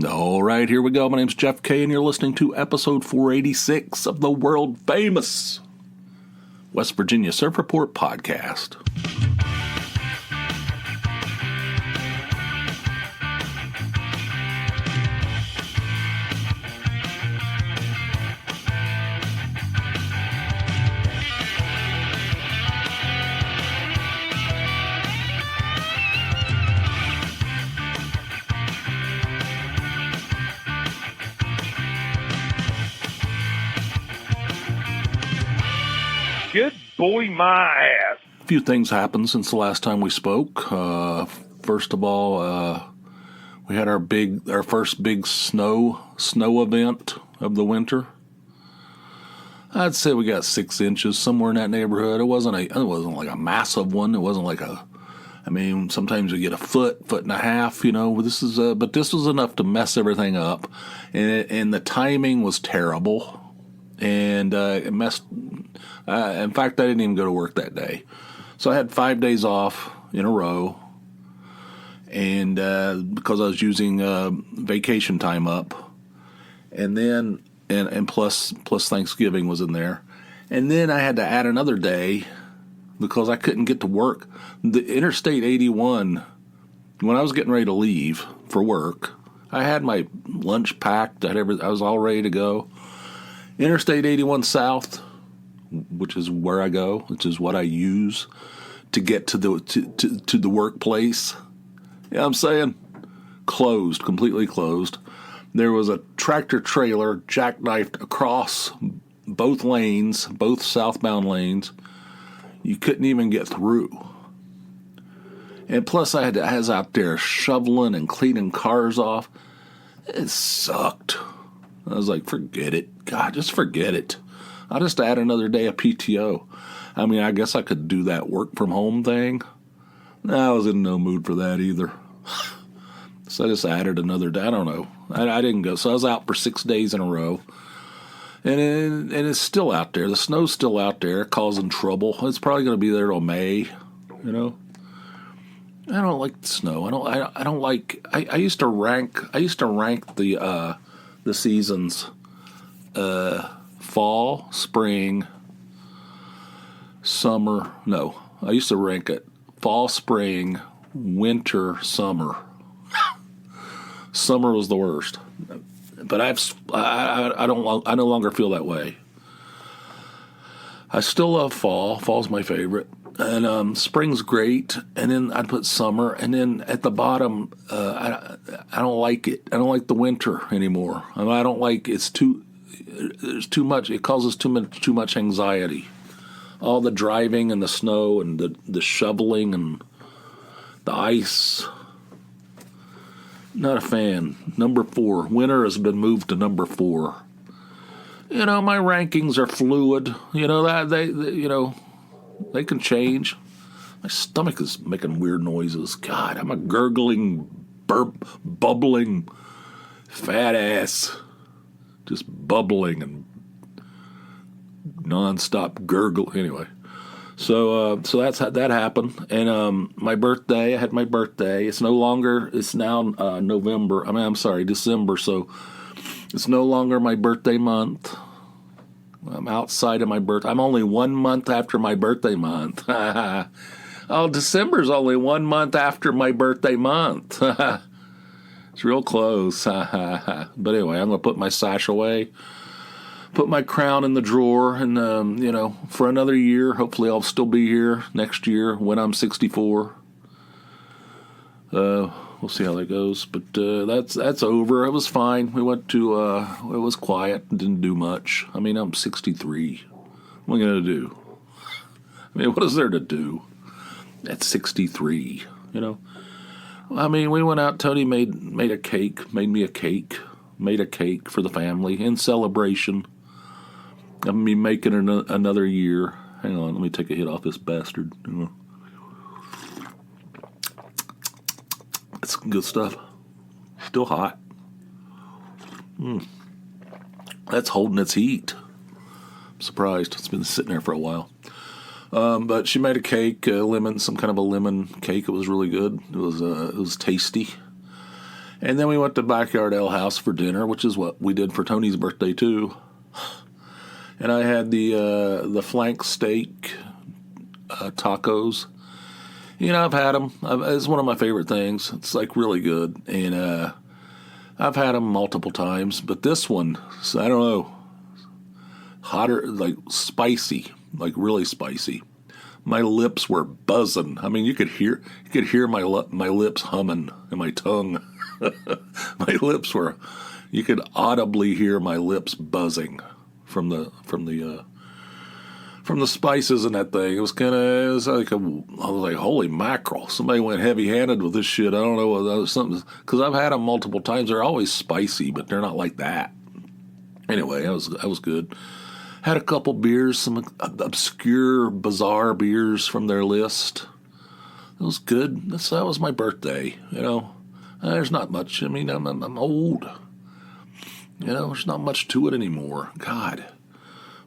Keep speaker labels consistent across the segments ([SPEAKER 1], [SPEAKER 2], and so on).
[SPEAKER 1] All right, here we go. My name's Jeff K, and you're listening to episode 486 of the world-famous West Virginia Surf Report podcast.
[SPEAKER 2] Good boy, my ass.
[SPEAKER 1] A few things happened since the last time we spoke. First of all, we had our first big snow event of the winter. I'd say we got 6 inches, somewhere in that neighborhood. It wasn't like a massive one. It wasn't like sometimes you get a foot and a half, but this was enough to mess everything up. And the timing was terrible. And it messed. In fact, I didn't even go to work that day, so I had 5 days off in a row, and because I was using vacation time up, and then and plus Thanksgiving was in there, and then I had to add another day because I couldn't get to work. The Interstate 81, when I was getting ready to leave for work, I had my lunch packed. I was all ready to go. Interstate 81 South, which is where I go, which is what I use to get to the workplace. You know what I'm saying? Closed, completely closed. There was a tractor trailer jackknifed across both lanes, both southbound lanes. You couldn't even get through. And plus I was out there shoveling and cleaning cars off. It sucked. I was like, forget it. God, just forget it. I'll just add another day of PTO. I mean, I guess I could do that work from home thing. I was in no mood for that either. So I just added another day. I don't know. I didn't go. So I was out for 6 days in a row. And it's still out there. The snow's still out there causing trouble. It's probably going to be there till May, I don't like the snow. I don't like. I used to rank the seasons, fall, spring, summer. No, I used to rank it fall, spring, winter, summer. Summer was the worst, but I no longer feel that way. I still love fall. Fall's my favorite, and spring's great. And then I'd put summer, and then at the bottom, I don't like it. I don't like the winter anymore. I don't like there's too much. It causes too much anxiety. All the driving and the snow and the shoveling and the ice. Not a fan. Number 4. Winter has been moved to number 4. My rankings are fluid. They can change. My stomach is making weird noises. God, I'm a gurgling, bubbling, fat ass. Just bubbling and nonstop gurgle. Anyway, so that happened. And my birthday, I had my birthday. It's now November. I'm sorry, December. So it's no longer my birthday month. I'm outside of my birthday. I'm only 1 month after my birthday month. Oh, December's only 1 month after my birthday month. It's real close. But anyway, I'm going to put my sash away, put my crown in the drawer, and, for another year, hopefully I'll still be here next year when I'm 64. We'll see how that goes. But that's over. It was fine. We went to, it was quiet, didn't do much. I'm 63. What am I going to do? What is there to do at 63, we went out. Tony made me a cake for the family in celebration of me making another year. Hang on, let me take a hit off this bastard. It's good stuff. Still hot. That's holding its heat. I'm surprised. It's been sitting there for a while. But she made a cake, some kind of a lemon cake. It was really good. It was tasty. And then we went to Backyard Ale House for dinner, which is what we did for Tony's birthday too. And I had the flank steak tacos. I've had them. It's one of my favorite things. It's like really good, and I've had them multiple times. But this one, I don't know, hotter, like spicy, like really spicy. My lips were buzzing. I mean, you could hear my lips humming and my tongue. My lips were. You could audibly hear my lips buzzing from the spices in that thing. It was like I was like, holy mackerel! Somebody went heavy-handed with this shit. I don't know what something, because I've had them multiple times. They're always spicy, but they're not like that. Anyway, I was good. Had a couple beers, some obscure, bizarre beers from their list. It was good. That was my birthday. There's not much. I mean, I'm old. There's not much to it anymore. God.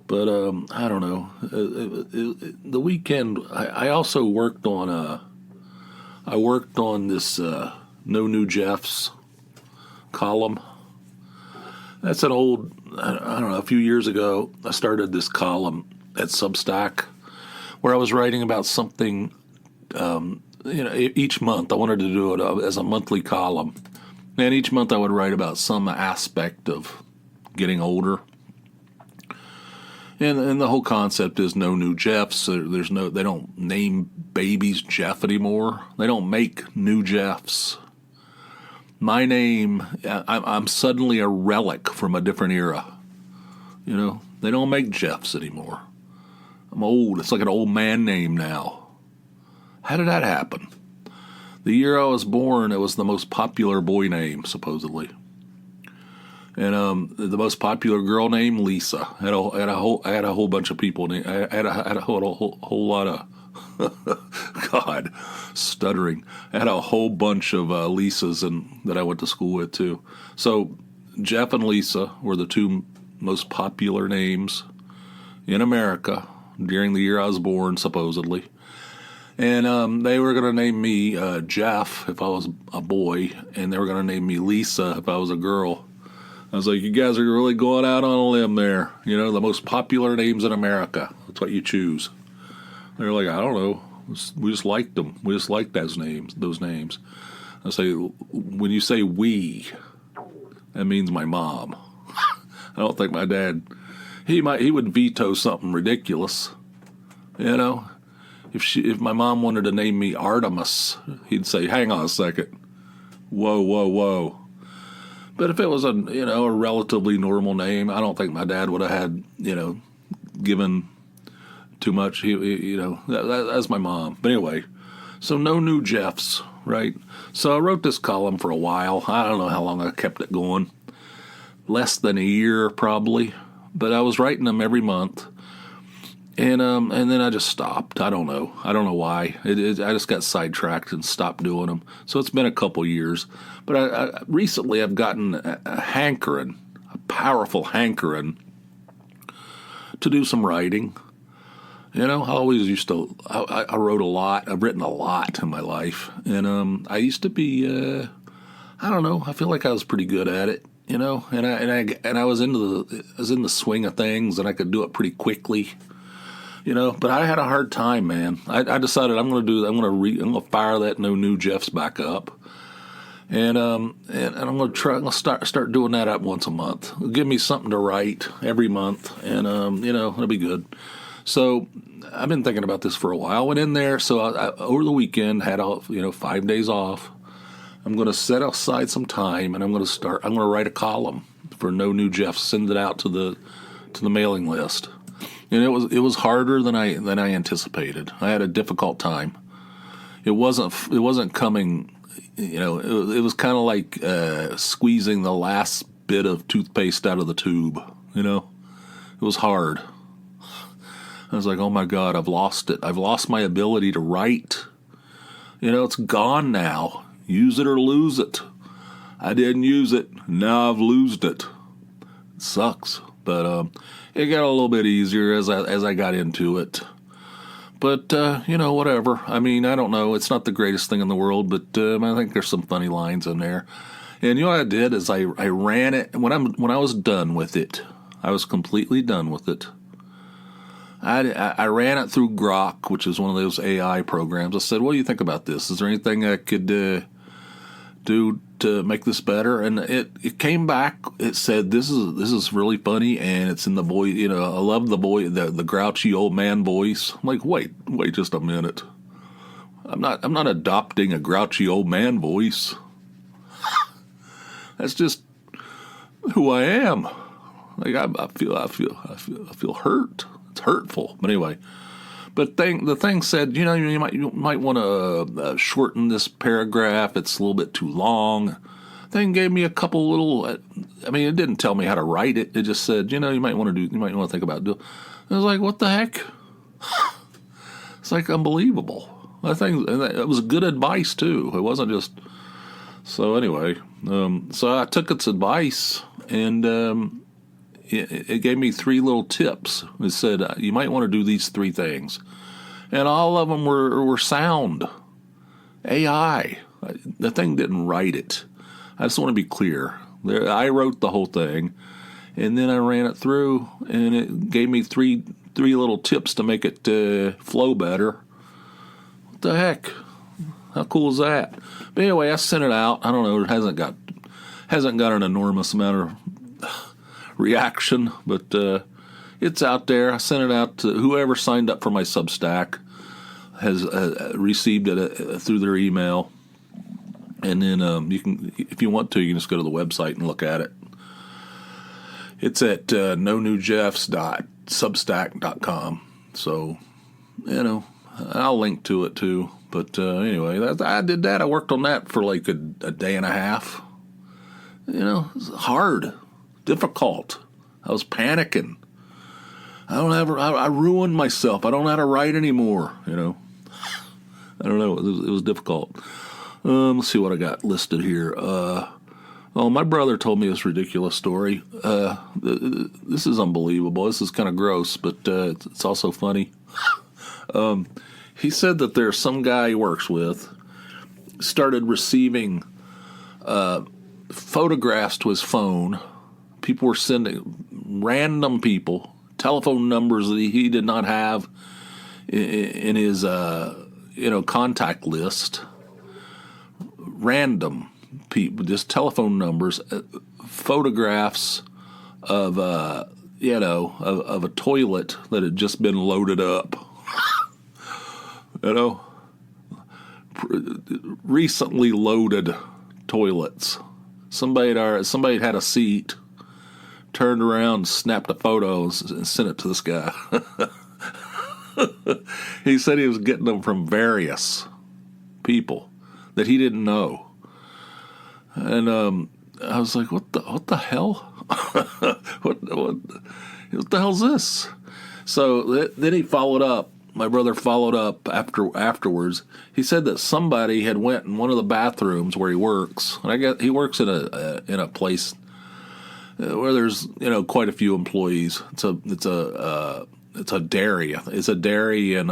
[SPEAKER 1] But I don't know. The weekend, I also worked on this No New Jeffs column. That's an old, I don't know, a few years ago, I started this column at Substack where I was writing about something, each month. I wanted to do it as a monthly column. And each month I would write about some aspect of getting older. And the whole concept is no new Jeffs. They don't name babies Jeff anymore. They don't make new Jeffs. My name, I'm suddenly a relic from a different era. They don't make Jeffs anymore. I'm old. It's like an old man name now. How did that happen? The year I was born, it was the most popular boy name, supposedly. And the most popular girl name, Lisa. I had a whole bunch of people. I had a whole lot of God, stuttering. I had a whole bunch of Lisas that I went to school with too. So Jeff and Lisa were the two most popular names in America during the year I was born, supposedly. And they were going to name me Jeff if I was a boy, and they were going to name me Lisa if I was a girl. I was like, you guys are really going out on a limb there. The most popular names in America. That's what you choose. They're like, I don't know. We just liked them. We just liked those names. I say, when you say we, that means my mom. I don't think my dad, he would veto something ridiculous. If my mom wanted to name me Artemis, he'd say, hang on a second. Whoa. But if it was a relatively normal name, I don't think my dad would have had, given too much. That's my mom. But anyway, so no new Jeffs, right? So I wrote this column for a while. I don't know how long I kept it going. Less than a year, probably. But I was writing them every month. And then I just stopped. I don't know why. I just got sidetracked and stopped doing them. So it's been a couple years. But recently I've gotten a powerful hankering to do some writing. I always used to. I wrote a lot. I've written a lot in my life, and I used to be. I don't know. I feel like I was pretty good at it. And I was in the swing of things, and I could do it pretty quickly. But I had a hard time, man. I decided I'm going to fire that no new Jeffs back up, and I'm going to start doing that up once a month. It'll give me something to write every month, and it'll be good. So I've been thinking about this for a while. Went in there, so I over the weekend had 5 days off. I'm going to set aside some time, and I'm going to write a column for No New Jeffs. Send it out to the mailing list. And it was harder than I anticipated. I had a difficult time. It wasn't coming. It was kind of like squeezing the last bit of toothpaste out of the tube. It was hard. I was like, oh my God, I've lost it. I've lost my ability to write. It's gone now. Use it or lose it. I didn't use it. Now I've lost it. It sucks. But it got a little bit easier as I got into it. But, whatever. I mean, I don't know. It's not the greatest thing in the world, but I think there's some funny lines in there. And you know what I did is I ran it when I was done with it. I was completely done with it. I ran it through Grok, which is one of those AI programs. I said, "What do you think about this? Is there anything I could do to make this better?" And it came back. It said, "This is really funny, and it's in the voice. You know, I love the grouchy old man voice." I'm like, wait just a minute. I'm not adopting a grouchy old man voice. That's just who I am. Like I feel hurt. It's hurtful. But anyway, the thing said, you know, you might want to shorten this paragraph. It's a little bit too long. Thing gave me a couple little. I mean, it didn't tell me how to write it. It just said, you know, you might want to think about doing. I was like, what the heck? It's like unbelievable. I think it was good advice too. It wasn't just. So anyway, so I took its advice, and it gave me 3 little tips. It said, you might want to do these 3 things. And all of them were sound. AI. The thing didn't write it. I just want to be clear. I wrote the whole thing, and then I ran it through, and it gave me three little tips to make it flow better. What the heck? How cool is that? But anyway, I sent it out. I don't know. It hasn't got an enormous amount of reaction, but it's out there. I sent it out to whoever signed up for my Substack has received it through their email, and then you can, if you want to, you can just go to the website and look at it. It's at nonewjeffs.substack.com. So, you know, I'll link to it too. But anyway, I did that. I worked on that for like a day and a half. You know, it was hard, difficult. I was panicking. I ruined myself. I don't know how to write anymore, you know. I don't know. It was difficult. Let's see what I got listed here. My brother told me this ridiculous story. This is unbelievable. This is kind of gross, but it's also funny. He said that there's some guy he works with started receiving photographs to his phone. People were sending random people telephone numbers that he did not have in his contact list. Random people, just telephone numbers, photographs of a toilet that had just been loaded up. You know, recently loaded toilets. Somebody had a seat, turned around, snapped a photo, and sent it to this guy. He said he was getting them from various people that he didn't know, and I was like, "What the hell? what the hell's this?" So then he followed up. My brother followed up afterwards. He said that somebody had went in one of the bathrooms where he works. And I guess he works in a place where there's quite a few employees. It's a dairy. It's a dairy in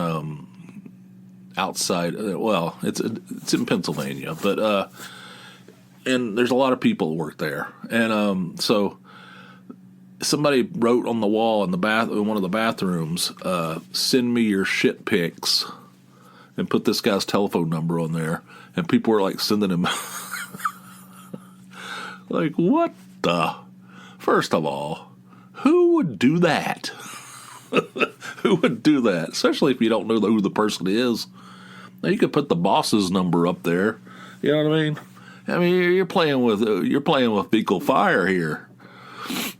[SPEAKER 1] outside. Well, it's in Pennsylvania, but and there's a lot of people that work there. And so somebody wrote on the wall in one of the bathrooms, "Send me your shit pics," and put this guy's telephone number on there. And people were like sending him, like, what the? First of all, who would do that? Who would do that? Especially if you don't know who the person is. Now you could put the boss's number up there. You know what I mean? I mean, you're playing with fecal fire here.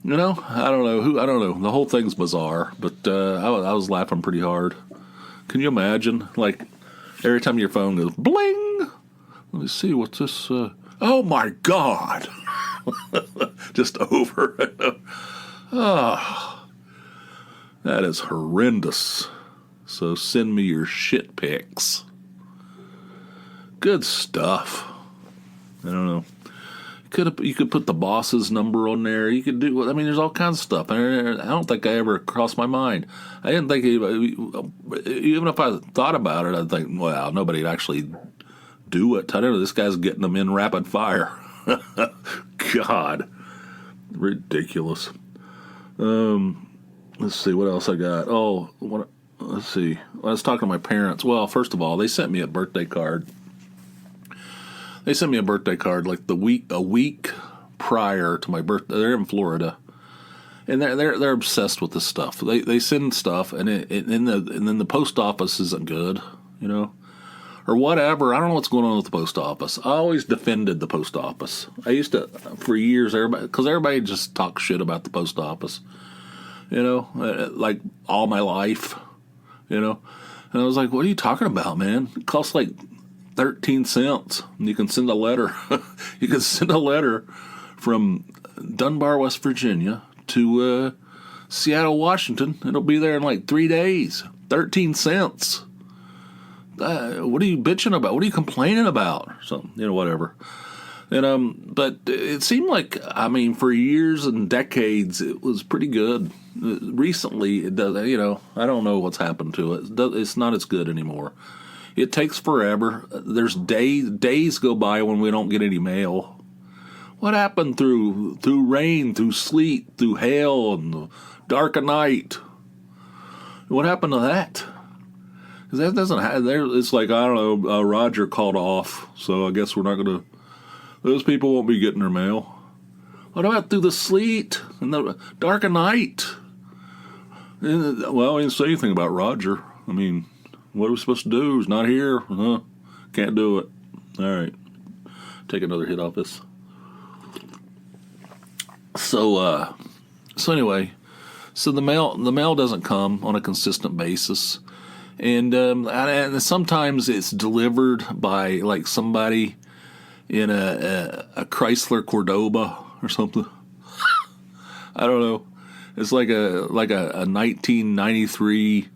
[SPEAKER 1] You know, I don't know. The whole thing's bizarre, but I was laughing pretty hard. Can you imagine? Like, every time your phone goes bling, let me see what's this. Oh my God! Just over. Oh, that is horrendous. So send me your shit pics. Good stuff. I don't know. You could put the boss's number on there. You could do. I mean, there's all kinds of stuff. I don't think I ever crossed my mind. I didn't think even if I thought about it, I'd think, well, nobody'd actually do it. I don't know. This guy's getting them in rapid fire. God, ridiculous. Let's see what else I got. Let's see. I was talking to my parents. Well, first of all, they sent me a birthday card. They sent me a birthday card like a week prior to my birthday. They're in Florida, and they're obsessed with this stuff. They send stuff, and then the post office isn't good, or whatever. I don't know what's going on with the post office. I always defended the post office. I used to for years, because everybody just talks shit about the post office, like all my life, And I was like, "What are you talking about, man? It costs like 13 cents. And you can send a letter. You can send a letter from Dunbar, West Virginia to Seattle, Washington. It'll be there in like 3 days. 13 cents. What are you bitching about? What are you complaining about?" Something, whatever. And but it seemed like, for years and decades, it was pretty good. Recently, it does. I don't know what's happened to it. It's not as good anymore. It takes forever. There's days go by when we don't get any mail. What happened through rain, through sleet, through hail, and the dark of night? What happened to that? Because that doesn't have there. It's like, I don't know. Roger called off, so I guess we're not going to. Those people won't be getting their mail. What about through the sleet and the dark of night? Well, I didn't say anything about Roger. What are we supposed to do? He's not here. Can't do it. All right. Take another hit off this. So anyway, the mail doesn't come on a consistent basis, and sometimes it's delivered by like somebody in a Chrysler Cordoba or something. I don't know. It's like a 1993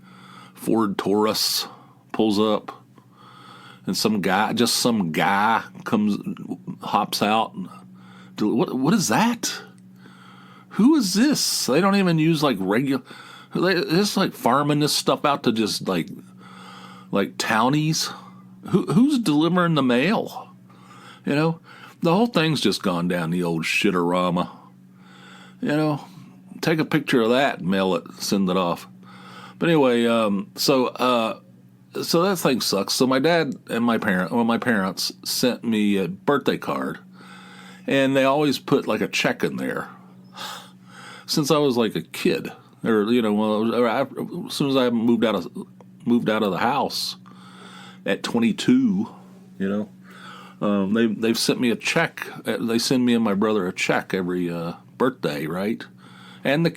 [SPEAKER 1] Ford Taurus pulls up, and some guy hops out. What is that? Who is this? They don't even use like regular. They're just like farming this stuff out to just like townies. Who's delivering the mail? The whole thing's just gone down the old shitarama. Take a picture of that, mail it, send it off. But anyway, so that thing sucks. So my dad and my parents sent me a birthday card, and they always put like a check in there. Since I was like a kid, or as soon as I moved out of the house at 22, they've sent me a check. They send me and my brother a check every birthday, right? And my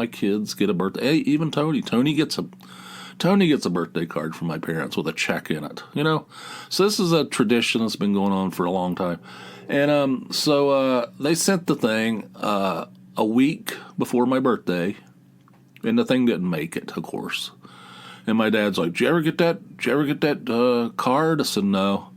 [SPEAKER 1] kids get a birthday. Hey, even Tony gets a birthday card from my parents with a check in it. So this is a tradition that's been going on for a long time. And so they sent the thing a week before my birthday, and the thing didn't make it, of course. And my dad's like, "Did you ever get that card?" I said, "No."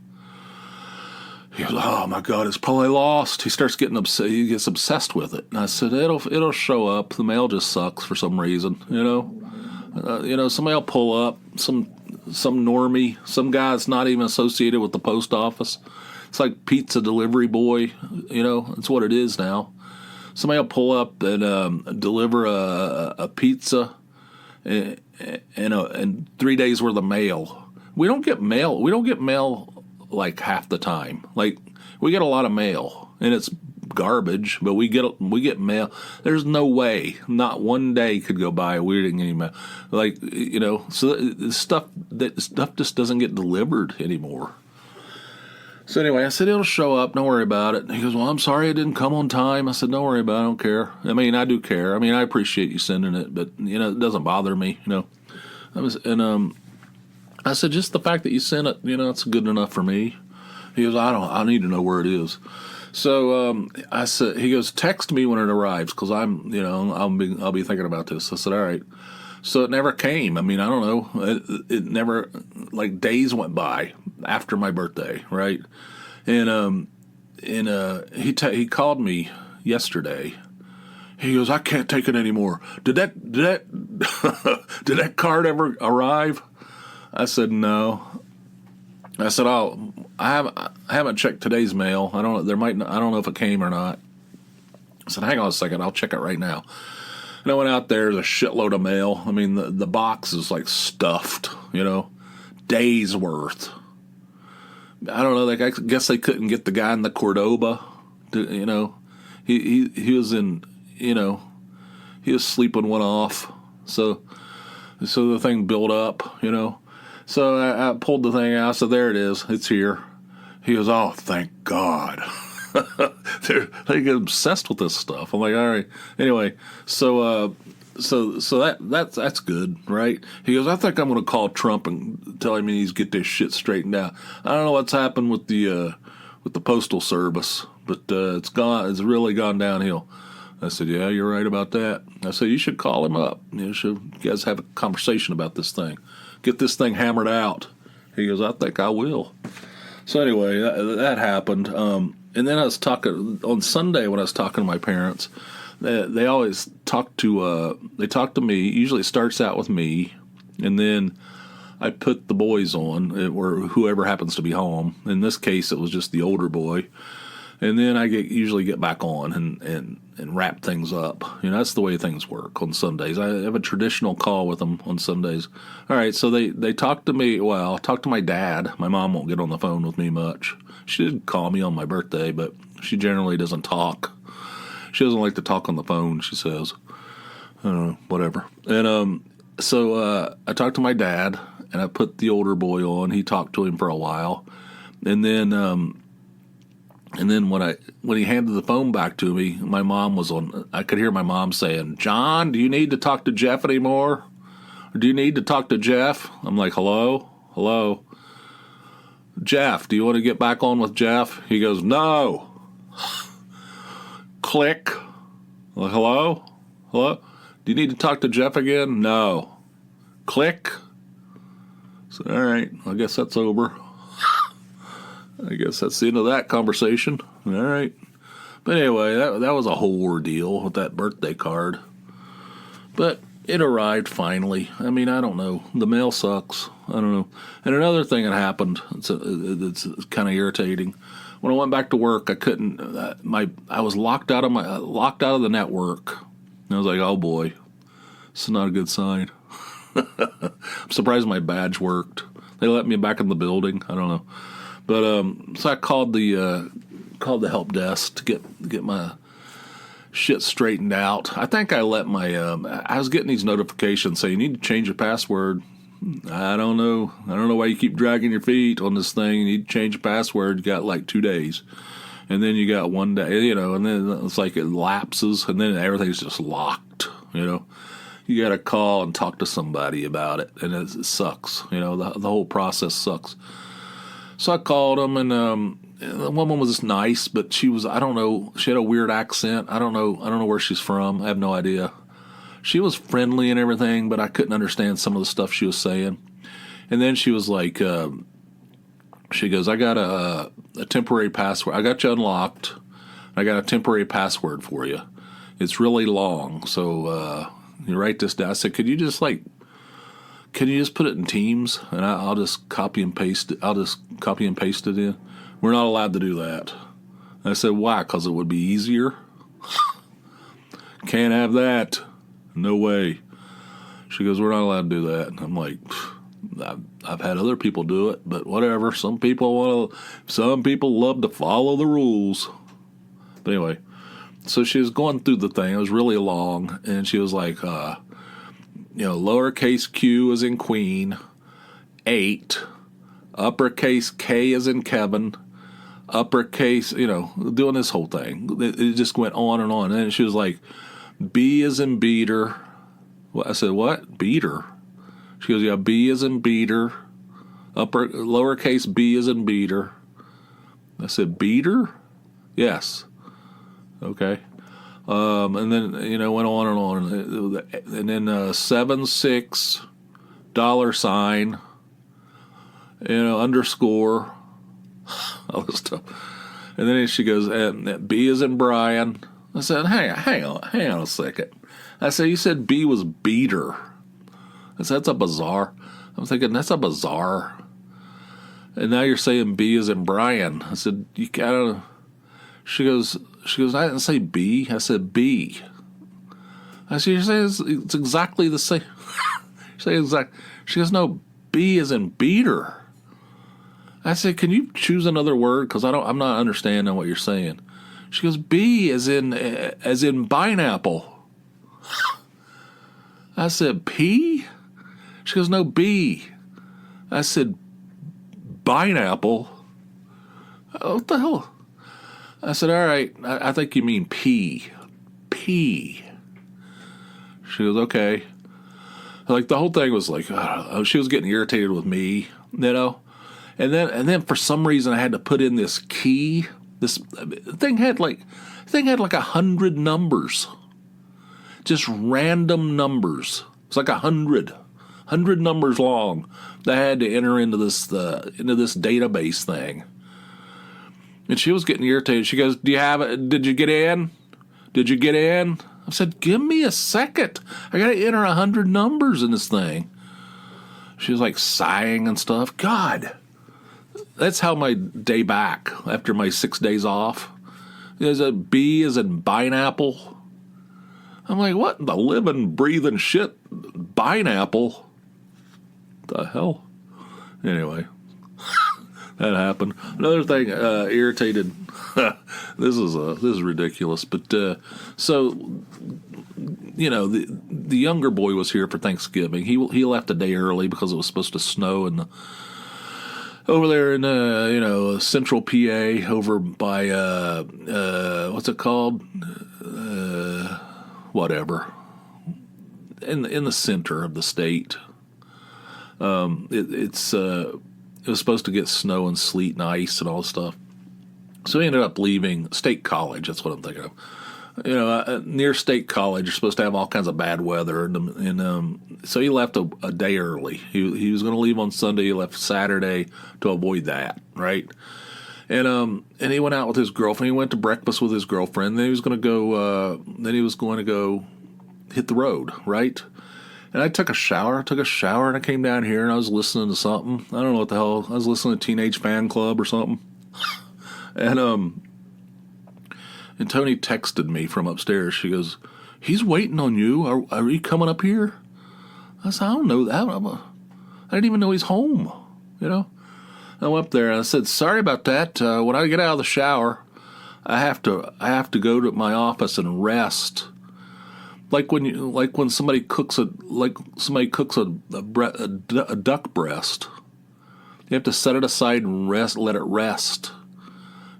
[SPEAKER 1] He goes, "Oh my God, it's probably lost." He starts getting upset. He gets obsessed with it. And I said, "It'll show up. The mail just sucks for some reason, somebody will pull up, some normie, some guy that's not even associated with the post office. It's like pizza delivery boy, It's what it is now. Somebody will pull up and deliver a pizza and 3 days worth of mail. We don't get mail. We don't get mail like half the time. Like, we get a lot of mail, and it's garbage, but we get mail. There's no way, not one day could go by we didn't get any mail. Like, so stuff just doesn't get delivered anymore. So anyway, I said, "It'll show up. Don't worry about it." And he goes, "Well, I'm sorry it didn't come on time." I said, "Don't worry about it. I don't care. I do care. I appreciate you sending it, but, it doesn't bother me, I said, "Just the fact that you sent it, it's good enough for me." He goes, I need to know where it is." So I said, he goes, "Text me when it arrives, because I'll be thinking about this." I said, "All right." So it never came. I don't know. It never, like, days went by after my birthday, right? And he called me yesterday. He goes, "I can't take it anymore. Did that did that card ever arrive?" I said, "No." I said, haven't checked today's mail. I don't know if it came or not. I said, hang on a second, I'll check it right now. And I went out there, there's a shitload of mail. I mean, the box is like stuffed, days worth. I don't know, I guess they couldn't get the guy in the Cordoba. He was in, he was sleeping one off. So the thing built up, So I pulled the thing out. So there it is. It's here. He goes, oh, thank God. They get obsessed with this stuff. I'm like, all right. Anyway, so that's good, right? He goes, I think I'm going to call Trump and tell him he needs to get this shit straightened out. I don't know what's happened with the postal service, but it's really gone downhill. I said, yeah, you're right about that. I said, you should call him up. You guys have a conversation about this thing. Get this thing hammered out. He goes, I think I will. So anyway, that happened. And then I was talking on Sunday when I was talking to my parents. They always talk to me. Usually it starts out with me, and then I put the boys on, or whoever happens to be home. In this case, it was just the older boy. And then I usually get back on and wrap things up. That's the way things work on Sundays. I have a traditional call with them on Sundays. All right, so they talk to me. Well, talk to my dad. My mom won't get on the phone with me much. She did call me on my birthday, but she generally doesn't talk. She doesn't like to talk on the phone, she says. I don't know, whatever. And so I talked to my dad, and I put the older boy on. He talked to him for a while. And then when he handed the phone back to me, my mom was on. I could hear my mom saying, John, do you need to talk to Jeff anymore? Or do you need to talk to Jeff? I'm like, hello? Jeff, do you want to get back on with Jeff? He goes, no. Click. I'm like, hello? Do you need to talk to Jeff again? No. Click. So, all right, I guess that's over. I guess that's the end of that conversation. All right. But anyway, that was a whole ordeal with that birthday card. But it arrived finally. I mean, I don't know. The mail sucks. I don't know. And another thing that happened, it's kind of irritating. When I went back to work, I couldn't. I was locked out of the network. And I was like, oh boy, this is not a good sign. I'm surprised my badge worked. They let me back in the building. I don't know. But so I called the help desk to get my shit straightened out. I think I let my I was getting these notifications saying you need to change your password. I don't know why you keep dragging your feet on this thing. You need to change your password. You got like 2 days, and then you got 1 day. And then it's like it lapses, and then everything's just locked. You got to call and talk to somebody about it, and it sucks. The whole process sucks. So I called them, and the woman was nice, but she was, I don't know, she had a weird accent. I don't know where she's from. I have no idea. She was friendly and everything, but I couldn't understand some of the stuff she was saying. And then she was like, she goes, I got a temporary password. I got you unlocked. I got a temporary password for you. It's really long, so you write this down. I said, can you just put it in Teams, and I'll just copy and paste it. I'll just copy and paste it in. We're not allowed to do that. And I said, why? Because it would be easier. Can't have that. No way. She goes, we're not allowed to do that. And I'm like, I've had other people do it, but whatever. Some people love to follow the rules. But anyway, so she was going through the thing. It was really long, and she was like, lowercase q is in queen, 8, uppercase K is in Kevin, uppercase, doing this whole thing. It just went on and on. And then she was like, B is in beater. I said, what? Beater? She goes, yeah, B is in beater, lowercase b is in beater. I said, beater? Yes. Okay. And then, went on and on. And then 76 $, underscore, all this stuff. And then she goes, B is in Brian. I said, hang on a second. I said, you said B was beater. I said, that's a bizarre. I'm thinking, that's a bizarre. And now you're saying B as in Brian. I said, you gotta. She goes, I didn't say B. I said B. I said, you're saying it's exactly the same. She goes, no, B as in beater. I said, can you choose another word? Because I'm not understanding what you're saying. She goes, B as in pineapple. I said, P? She goes, no, B. I said, pineapple. What the hell? I said, all right, I think you mean P. P. She goes, okay. Like, the whole thing was like, she was getting irritated with me, you know? And then for some reason I had to put in this key. This thing had like 100 numbers. Just random numbers. It's like 100 numbers long that I had to enter into this database thing. And she was getting irritated. She goes, "Do you have it? Did you get in? Did you get in?" I said, "Give me a second. I got to enter 100 numbers in this thing." She was like sighing and stuff. God, that's how my day back after my 6 days off. There's a B as in pineapple. I'm like, what in the living, breathing shit? Pineapple? The hell? Anyway, that happened. Another thing irritated. This is ridiculous. But so, you know, the younger boy was here for Thanksgiving. He left a day early because it was supposed to snow over there in central PA, over by what's it called? Whatever. In the center of the state. It was supposed to get snow and sleet and ice and all this stuff. So he ended up leaving State College. That's what I'm thinking of. You know, near State College, you're supposed to have all kinds of bad weather, and so he left a day early. He was going to leave on Sunday. He left Saturday to avoid that, right? And he went out with his girlfriend. He went to breakfast with his girlfriend. Then he was going to go hit the road, right? And I took a shower, and I came down here, and I was listening to something. I don't know what the hell. I was listening to Teenage Fan Club or something. And Tony texted me from upstairs. She goes, "He's waiting on you. Are you coming up here?" I said, "I don't know that. I didn't even know he's home." You know. I went up there and I said, "Sorry about that. When I get out of the shower, I have to go to my office and rest." Like when somebody cooks a duck breast, you have to set it aside and let it rest.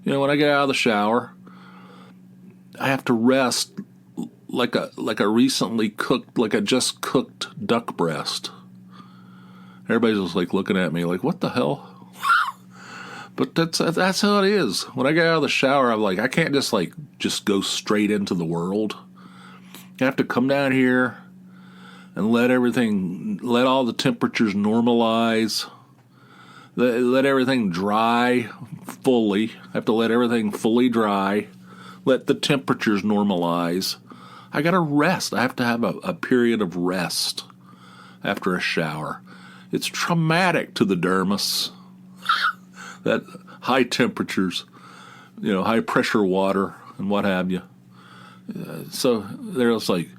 [SPEAKER 1] You know, when I get out of the shower, I have to rest like a recently cooked, like a just cooked duck breast. Everybody's just like looking at me like, what the hell? But that's how it is. When I get out of the shower, I'm like, I can't just go straight into the world. I have to come down here and let all the temperatures normalize. Let everything dry fully. I have to let everything fully dry. Let the temperatures normalize. I got to rest. I have to have a period of rest after a shower. It's traumatic to the dermis. That high temperatures, high pressure water and what have you. So they're just like,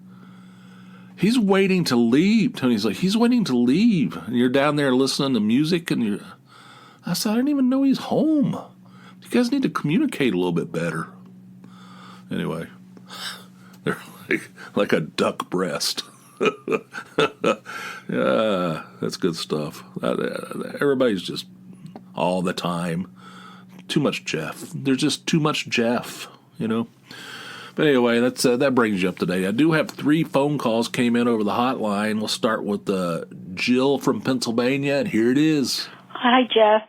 [SPEAKER 1] he's waiting to leave. Tony's like, he's waiting to leave. And you're down there listening to music and I said, I didn't even know he's home. You guys need to communicate a little bit better. Anyway, they're like a duck breast. Yeah, that's good stuff. Everybody's just all the time. Too much Jeff. There's just too much Jeff, But anyway, that brings you up to date. I do have 3 phone calls came in over the hotline. We'll start with Jill from Pennsylvania, and here it is.
[SPEAKER 3] Hi, Jeff.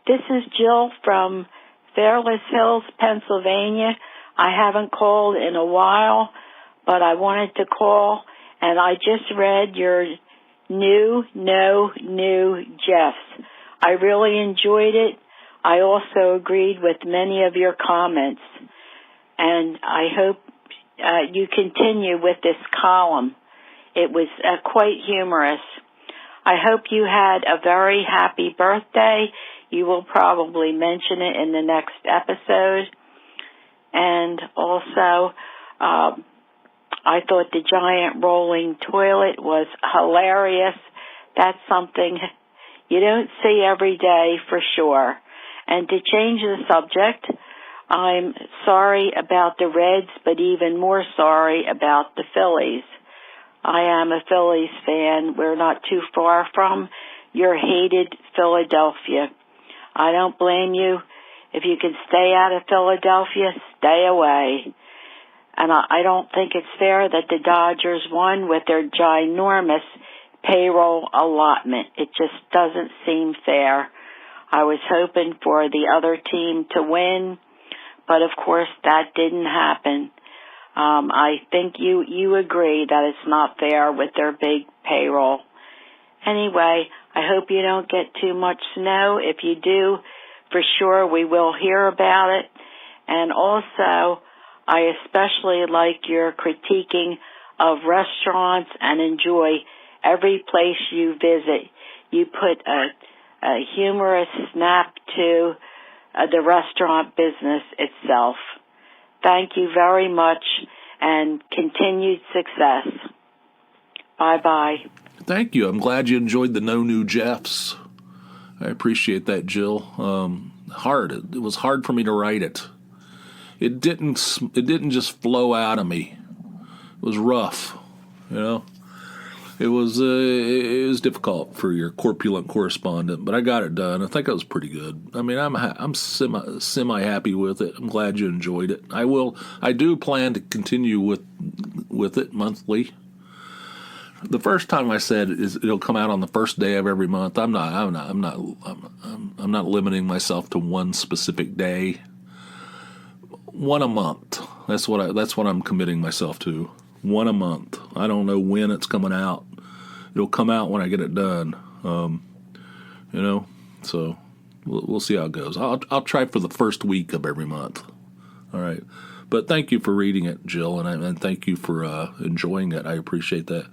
[SPEAKER 3] This is Jill from Fairless Hills, Pennsylvania. I haven't called in a while, but I wanted to call, and I just read your new Jeffs. I really enjoyed it. I also agreed with many of your comments, and I hope you continue with this column. It was quite humorous. I hope you had a very happy birthday You will probably mention it in the next episode. And also, I thought the giant rolling toilet was hilarious. That's something you don't see every day for sure. And to change the subject, I'm sorry about the Reds, but even more sorry about the Phillies. I am a Phillies fan. We're not too far from your hated Philadelphia. I don't blame you. If you can stay out of Philadelphia, stay away. And I don't think it's fair that the Dodgers won with their ginormous payroll allotment. It just doesn't seem fair. I was hoping for the other team to win, but of course that didn't happen. I think you agree that it's not fair with their big payroll. Anyway, I hope you don't get too much snow. If you do, for sure we will hear about it. And also, I especially like your critiquing of restaurants and enjoy every place you visit. You put a humorous snap to the restaurant business itself. Thank you very much and continued success. Bye-bye.
[SPEAKER 1] Thank you. I'm glad you enjoyed the No New Jeffs. I appreciate that, Jill. It was hard for me to write it. It didn't just flow out of me. It was rough, you know. It was difficult for your corpulent correspondent, but I got it done. I think it was pretty good. I mean, I'm semi happy with it. I'm glad you enjoyed it. I do plan to continue with it monthly. The first time I said it'll come out on the first day of every month. I'm not limiting myself to one specific day. One a month. That's what I'm committing myself to. One a month. I don't know when it's coming out. It'll come out when I get it done. So we'll see how it goes. I'll try for the first week of every month. All right. But thank you for reading it, Jill, and thank you for enjoying it. I appreciate that.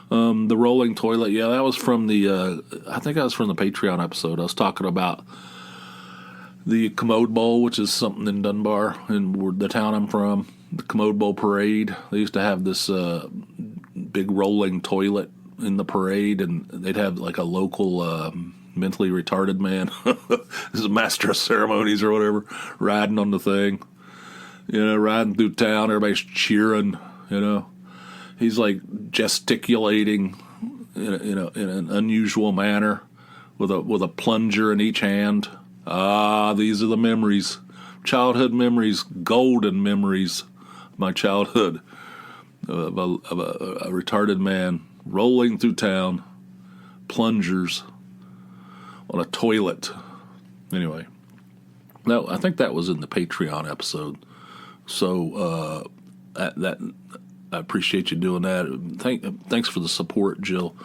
[SPEAKER 1] The rolling toilet, yeah, that was from I think that was from the Patreon episode. I was talking about the Commode Bowl, which is something in Dunbar, in the town I'm from. The Commode Bowl parade. They used to have this big rolling toilet in the parade, and they'd have like a local mentally retarded man, this is a master of ceremonies or whatever, riding on the thing. Riding through town, everybody's cheering. He's like gesticulating in an unusual manner with a plunger in each hand. These are the memories, childhood memories, golden memories of my childhood of a retarded man rolling through town, plungers on a toilet. Anyway, I think that was in the Patreon episode. So that I appreciate you doing that. Thanks for the support, Jill.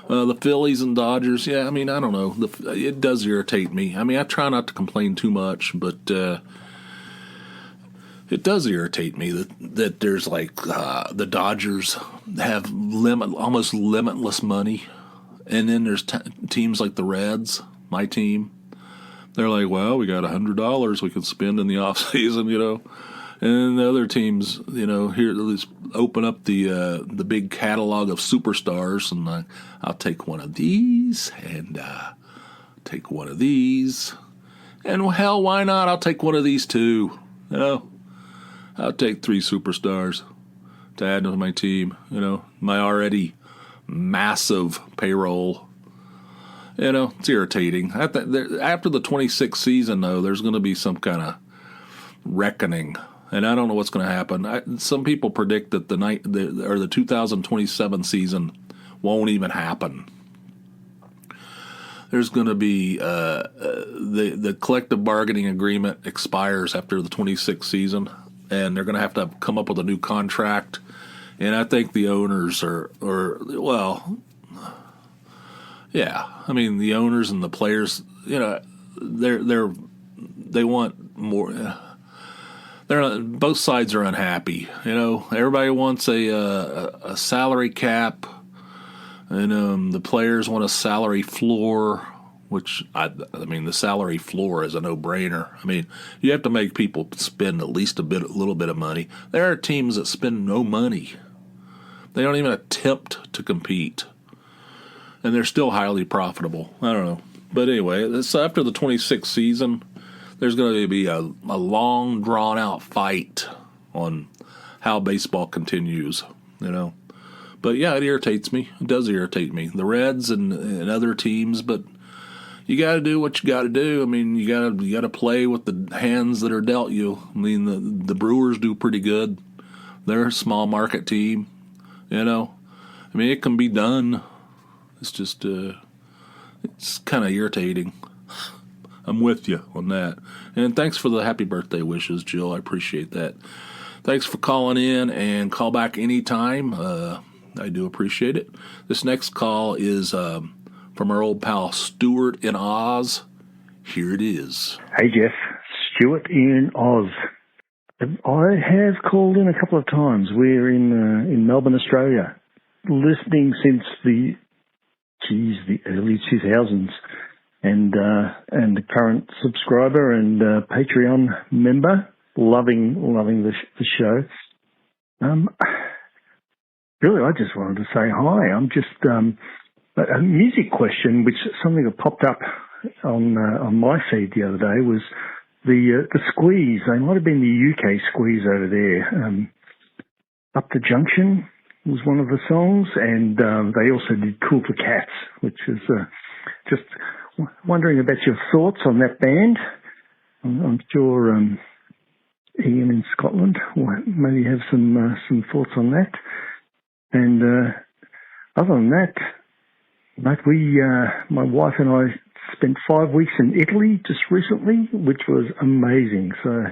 [SPEAKER 1] The Phillies and Dodgers, yeah, I mean, I don't know. It does irritate me. I mean, I try not to complain too much, but it does irritate me that there's like the Dodgers have almost limitless money, and then there's teams like the Reds, my team. They're like, well, we got $100 we can spend in the off season, And the other teams, here let's open up the big catalog of superstars, and I'll take one of these, and take one of these, and hell, why not? I'll take one of these too. I'll take 3 superstars to add to my team. My already massive payroll. It's irritating. After the 26th season, though, there's going to be some kind of reckoning. And I don't know what's going to happen. Some people predict that the 2027 season won't even happen. There's going to be the collective bargaining agreement expires after the 26th season, and they're going to have come up with a new contract. And I think the owners I mean, the owners and the players, they want more. Both sides are unhappy. Everybody wants a salary cap, and the players want a salary floor which I mean, the salary floor is a no-brainer. I mean, you have to make people spend at least a little bit of money. There are teams that spend no money. They don't even attempt to compete, and they're still highly profitable. I don't know. But anyway, so after the 26th season, there's going to be a long, drawn-out fight on how baseball continues, you know. But yeah, it irritates me. It does irritate me. The Reds and other teams, but you got to do what you got to do. I mean, you got to play with the hands that are dealt you. I mean, the Brewers do pretty good. They're a small market team, you know. I mean, it can be done. It's just it's kind of irritating. I'm with you on that. And thanks for the happy birthday wishes, Jill. I appreciate that. Thanks for calling in, and call back anytime. I do appreciate it. This next call is from our old pal Stewart in Oz. Here it is.
[SPEAKER 4] Hey, Jeff. Stewart in Oz. I have called in a couple of times. We're in Melbourne, Australia, listening since the early 2000s, and the current subscriber and Patreon member. Loving the show. Really, I just wanted to say hi. I'm just a music question, which something that popped up on my feed the other day was the Squeeze. They might have been the UK Squeeze over there. Up the Junction was one of the songs, and they also did Cool for Cats, which is just wondering about your thoughts on that band. I'm sure Ian in Scotland will maybe have some thoughts on that. And other than that, mate, my wife and I spent 5 weeks in Italy just recently, which was amazing. So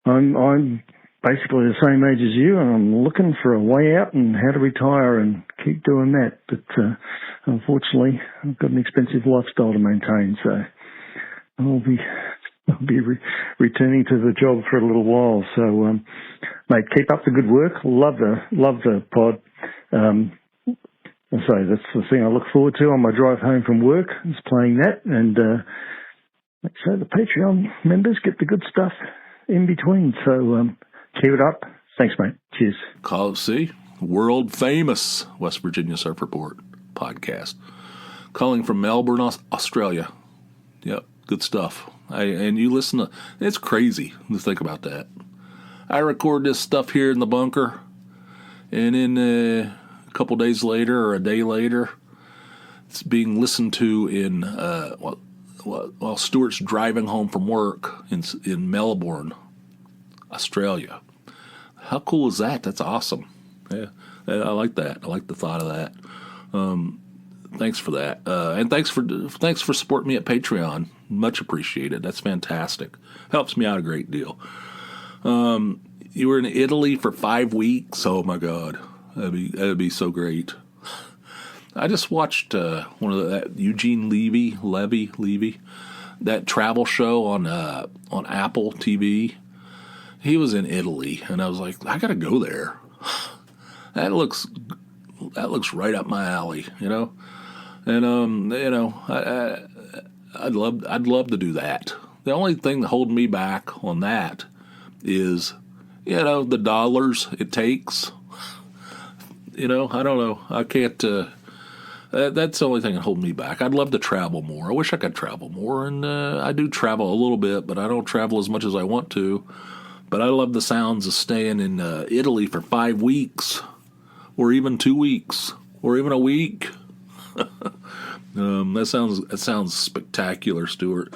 [SPEAKER 4] I'm basically the same age as you, and I'm looking for a way out and how to retire and keep doing that. But unfortunately, I've got an expensive lifestyle to maintain, so I'll be returning to the job for a little while. So, mate, keep up the good work. Love the pod. So that's the thing I look forward to on my drive home from work, is playing that. And so the Patreon members get the good stuff in between. So keep it up. Thanks, mate. Cheers.
[SPEAKER 1] See, world famous West Virginia Surf Report podcast. Calling from Melbourne, Australia. Yep, good stuff. And you listen to, it's crazy to think about that. I record this stuff here in the bunker, and in a couple days later or a day later, it's being listened to in while Stewart's driving home from work in Melbourne, Australia. How cool is that? That's awesome. Yeah, I like that. I like the thought of that. Thanks for that, and thanks for supporting me at Patreon. Much appreciated. That's fantastic. Helps me out a great deal. You were in Italy for 5 weeks. Oh my God, that'd be so great. I just watched one of that Eugene Levy, that travel show on Apple TV. He was in Italy, and I was like, I gotta go there. That looks right up my alley, you know. And I'd love to do that. The only thing that holds me back on that is, the dollars it takes. I don't know. I can't. That's the only thing that holds me back. I'd love to travel more. I wish I could travel more, and I do travel a little bit, but I don't travel as much as I want to. But I love the sounds of staying in Italy for 5 weeks, or even 2 weeks, or even a week. That sounds spectacular, Stewart.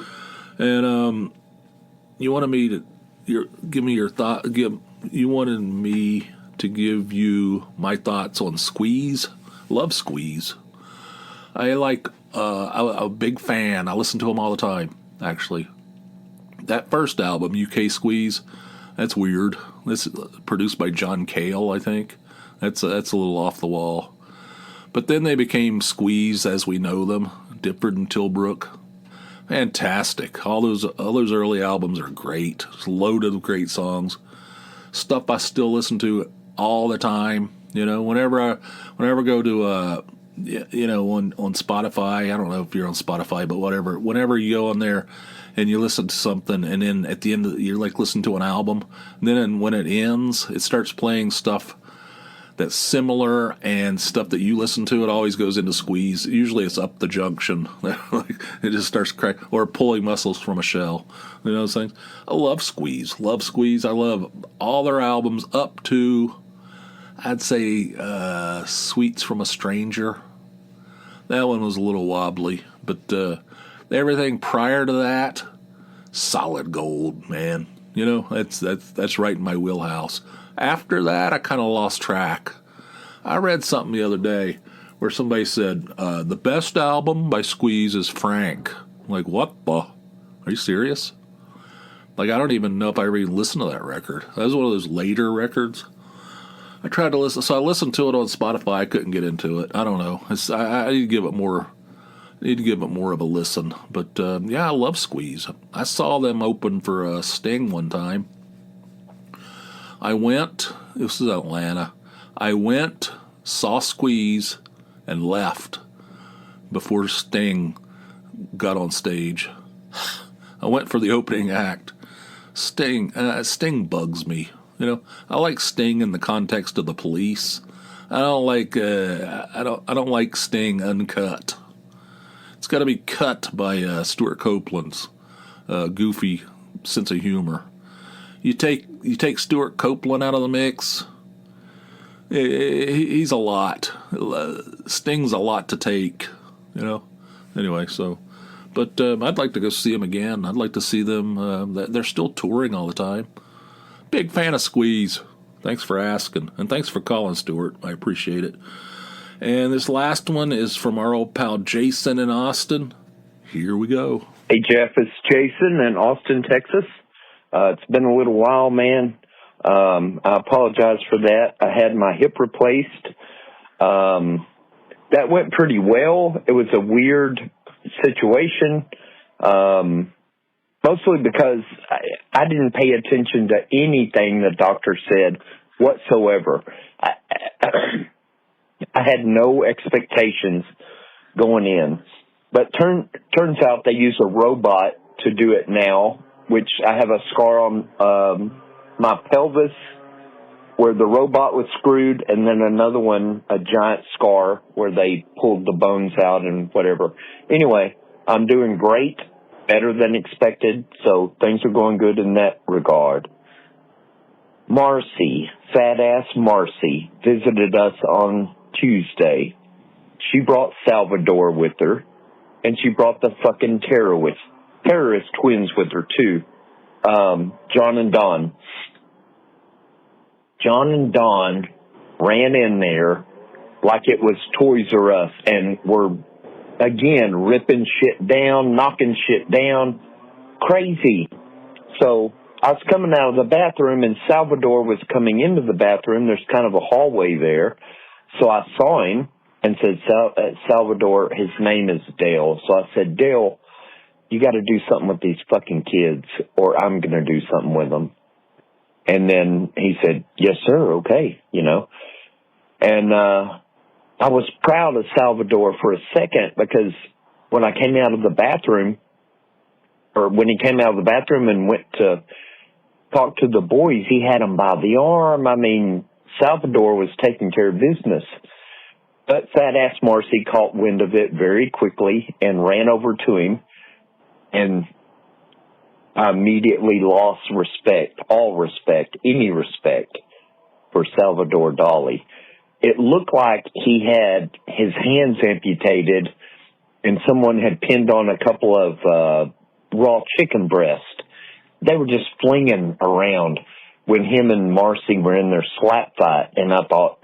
[SPEAKER 1] And you wanted me to give me your thought. You wanted me to give you my thoughts on Squeeze. Love Squeeze. I like. I'm a big fan. I listen to them all the time. Actually, that first album, UK Squeeze, that's weird. That's produced by John Cale, I think. That's a little off the wall. But then they became Squeeze as we know them, Difford and Tilbrook. Fantastic. All those early albums are great. It's loaded with great songs. Stuff I still listen to all the time. Whenever I go to you know, on Spotify. I don't know if you're on Spotify, but whatever. Whenever you go on there and you listen to something, and then at the end you're like listening to an album, and then when it ends, it starts playing stuff that's similar, and stuff that you listen to, it always goes into Squeeze. Usually it's Up the Junction. It just starts cracking, or Pulling Muscles from a Shell. You know those things? I love Squeeze. Love Squeeze. I love all their albums up to, I'd say, Sweets from a Stranger. That one was a little wobbly, but everything prior to that, solid gold, man. You know, that's right in my wheelhouse. After that, I kind of lost track. I read something the other day where somebody said, the best album by Squeeze is Frank. I'm like, what the? Are you serious? Like, I don't even know if I even listened to that record. That was one of those later records. I tried to listen, so I listened to it on Spotify. I couldn't get into it. I don't know. I need to give it more. Need to give it more of a listen. But yeah, I love Squeeze. I saw them open for Sting one time. I went. This is Atlanta. I went, saw Squeeze, and left before Sting got on stage. I went for the opening act. Sting bugs me. You know, I like Sting in the context of the Police. I don't like Sting uncut. It's got to be cut by Stewart Copeland's goofy sense of humor. You take Stewart Copeland out of the mix, he's a lot. Sting's a lot to take, you know. Anyway, so, but I'd like to go see them again. I'd like to see them. They're still touring all the time. Big fan of Squeeze. Thanks for asking, and thanks for calling, Stewart. I appreciate it. And this last one is from our old pal Jason in Austin. Here we go.
[SPEAKER 5] Hey, Jeff, it's Jason in Austin, Texas. It's been a little while, man. I apologize for that. I had my hip replaced. That went pretty well. It was a weird situation, mostly because I didn't pay attention to anything the doctor said whatsoever. I had no expectations going in. But turns out they use a robot to do it now, which I have a scar on my pelvis where the robot was screwed, and then another one, a giant scar where they pulled the bones out and whatever. Anyway, I'm doing great, better than expected, so things are going good in that regard. Marcy, fat-ass Marcy, visited us on Tuesday. She brought Salvador with her, and she brought the fucking terrorist twins with her, too. John and Don. John and Don ran in there like it was Toys R Us and were, again, ripping shit down, knocking shit down. Crazy. So I was coming out of the bathroom, and Salvador was coming into the bathroom. There's kind of a hallway there. So I saw him and said, Salvador, his name is Dale. So I said, Dale, you got to do something with these fucking kids, or I'm going to do something with them. And then he said, yes, sir, okay, you know. And I was proud of Salvador for a second, because when I came out of the bathroom, or when he came out of the bathroom and went to talk to the boys, he had them by the arm. I mean, Salvador was taking care of business. But fat-ass Marcy caught wind of it very quickly and ran over to him, and I immediately lost respect, all respect, any respect for Salvador Dali. It looked like he had his hands amputated and someone had pinned on a couple of raw chicken breasts. They were just flinging around when him and Marcy were in their slap fight, and I thought,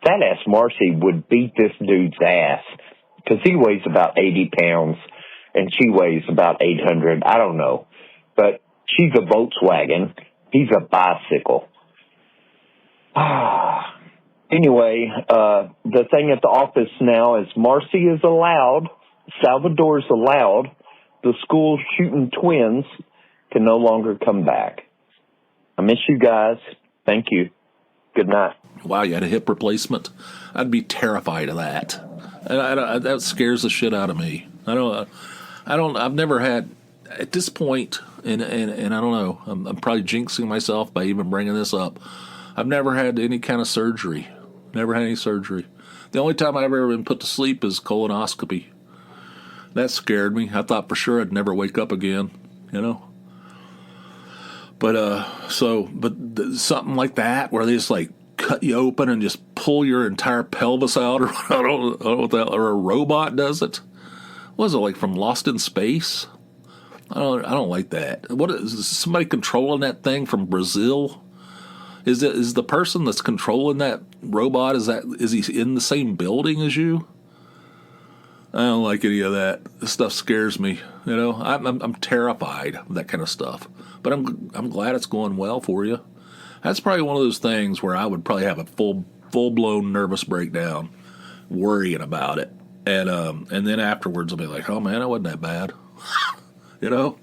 [SPEAKER 5] that ass Marcy would beat this dude's ass, because he weighs about 80 pounds and she weighs about 800. I don't know. But she's a Volkswagen. He's a bicycle. Anyway, the thing at the office now is Marcy is allowed, Salvador's allowed, the school shooting twins can no longer come back. I miss you guys. Thank you. Good night.
[SPEAKER 1] Wow, you had a hip replacement? I'd be terrified of that. That scares the shit out of me. I've never had, at this point, and I don't know, I'm probably jinxing myself by even bringing this up. I've never had any kind of surgery. Never had any surgery. The only time I've ever been put to sleep is colonoscopy. That scared me. I thought for sure I'd never wake up again, you know? But something like that, where they just like cut you open and just pull your entire pelvis out, or I don't know what that, or a robot does it. What is it, like from Lost in Space? I don't like that. What is somebody controlling that thing from Brazil? Is the person that's controlling that robot, is he in the same building as you? I don't like any of that. This stuff scares me. You know, I'm terrified of that kind of stuff. But I'm glad it's going well for you. That's probably one of those things where I would probably have a full blown nervous breakdown, worrying about it, and then afterwards I'll be like, oh man, it wasn't that bad. you know,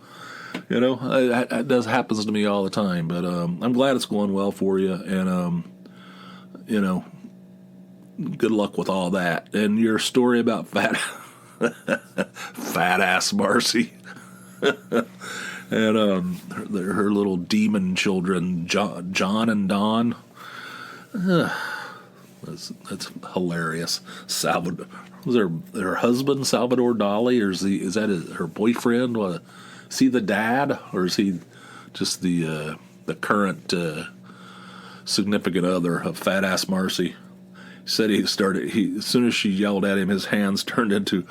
[SPEAKER 1] that does happens to me all the time. But I'm glad it's going well for you, and you know, good luck with all that. And your story about fat ass Marcy. And her little demon children, John and Don. That's hilarious. Salvador, was her husband Salvador Dali, or is that her boyfriend? Is he the dad, or is he just the current significant other of fat ass Marcy? He said as soon as she yelled at him, his hands turned into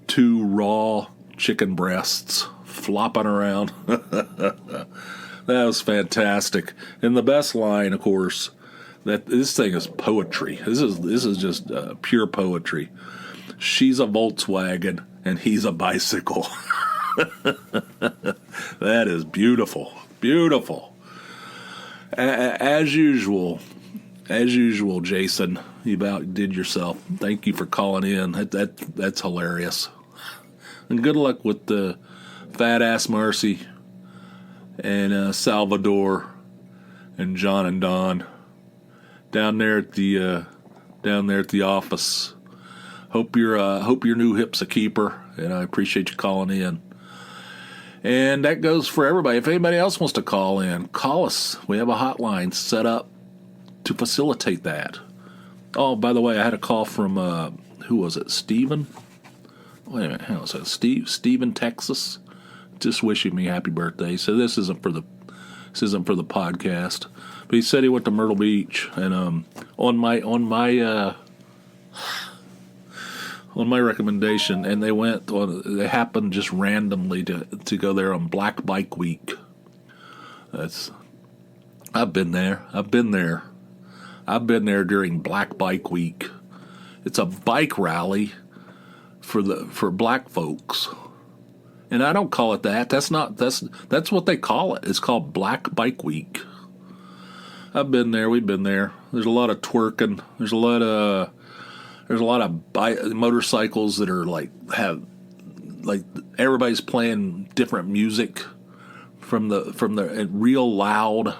[SPEAKER 1] 2 raw chicken breasts flopping around. That was fantastic. And the best line, of course, that this thing is poetry. This is just pure poetry. She's a Volkswagen and he's a bicycle. That is beautiful. Beautiful. As usual, Jason, you outdid yourself. Thank you for calling in. That's hilarious. And good luck with the fat ass Marcy and Salvador and John and Don down there at the office. Hope your new hip's a keeper, and I appreciate you calling in. And that goes for everybody. If anybody else wants to call in, call us. We have a hotline set up to facilitate that. Oh, by the way, I had a call from who was it? Steven? Wait a minute, hang on a second. Steven, Texas, just wishing me happy birthday. So this isn't for the podcast, but he said he went to Myrtle Beach, and on my recommendation, and they happened just randomly to go there on Black Bike Week. I've been there during Black Bike Week. It's a bike rally for black folks. And I don't call it that. That's what they call it. It's called Black Bike Week. I've been there. We've been there. There's a lot of twerking. There's a lot of motorcycles that are like everybody's playing different music from the real loud.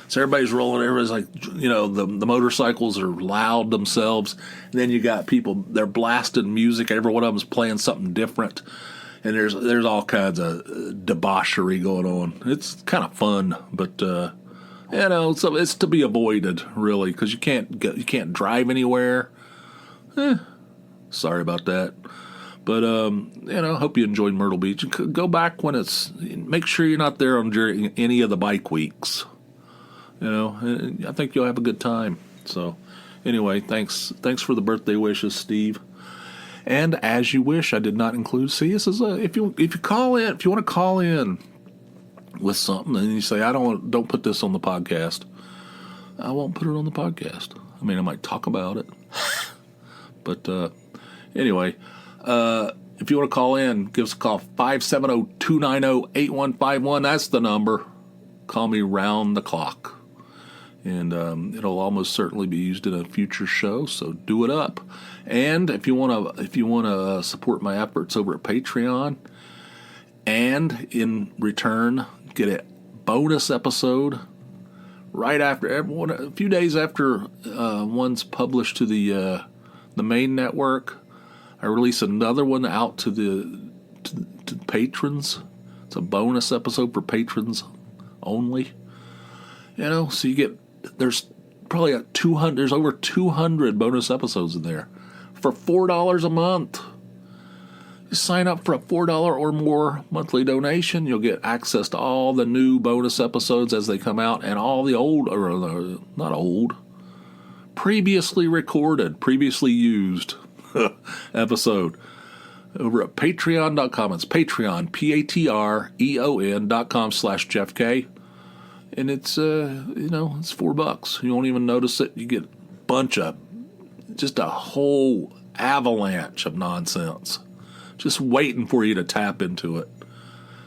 [SPEAKER 1] So everybody's rolling. Everybody's like, the motorcycles are loud themselves. And then you got people, they're blasting music. Every one of them's playing something different. And there's all kinds of debauchery going on. It's kind of fun, but so it's to be avoided, really, because you can't drive anywhere. Sorry about that. But hope you enjoyed Myrtle Beach. Go back when make sure you're not there during any of the bike weeks. I think you'll have a good time. So, anyway, thanks for the birthday wishes, Steve. And as you wish, I did not include. See, this is if you call in, if you want to call in with something, and you say don't put this on the podcast, I won't put it on the podcast. I mean, I might talk about it, but anyway, if you want to call in, give us a call 570-290-8151. That's the number. Call me round the clock. And it'll almost certainly be used in a future show, so do it up. And if you want to support my efforts over at Patreon, and in return get a bonus episode right after a few days after one's published to the main network, I release another one out to the patrons. It's a bonus episode for patrons only. So you get, there's probably there's over 200 bonus episodes in there for $4 a month. You sign up for a $4 or more monthly donation, you'll get access to all the new bonus episodes as they come out, and all the old, or not old, previously recorded, previously used episode over at patreon.com. It's Patreon, patreon.com/Jeff K. And it's, it's $4. You won't even notice it. You get just a whole avalanche of nonsense just waiting for you to tap into it.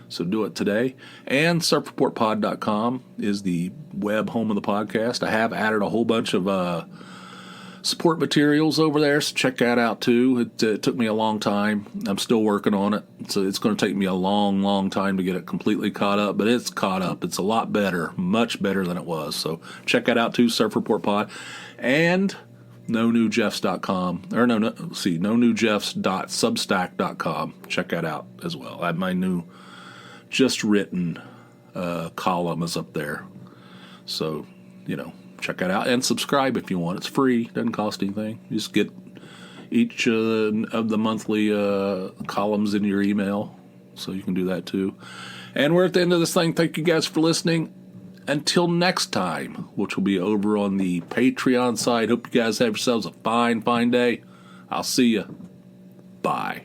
[SPEAKER 1] So do it today. And surfreportpod.com is the web home of the podcast. I have added a whole bunch of support materials over there, so check that out too. It took me a long time. I'm still working on it, so it's going to take me a long, long time to get it completely caught up, but it's caught up. It's a lot better, much better than it was. So check that out too, Surf Report Pod. And nonewjeffs.com, or nonewjeffs.substack.com. Check that out as well. I have my new just written column is up there. So, check that out and subscribe if you want. It's free, doesn't cost anything. You just get each of the monthly columns in your email, so you can do that too. And we're at the end of this thing. Thank you guys for listening. Until next time, which will be over on the Patreon side. Hope you guys have yourselves a fine, fine day. I'll see you. Bye.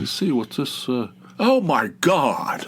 [SPEAKER 1] See what's this? Oh my God!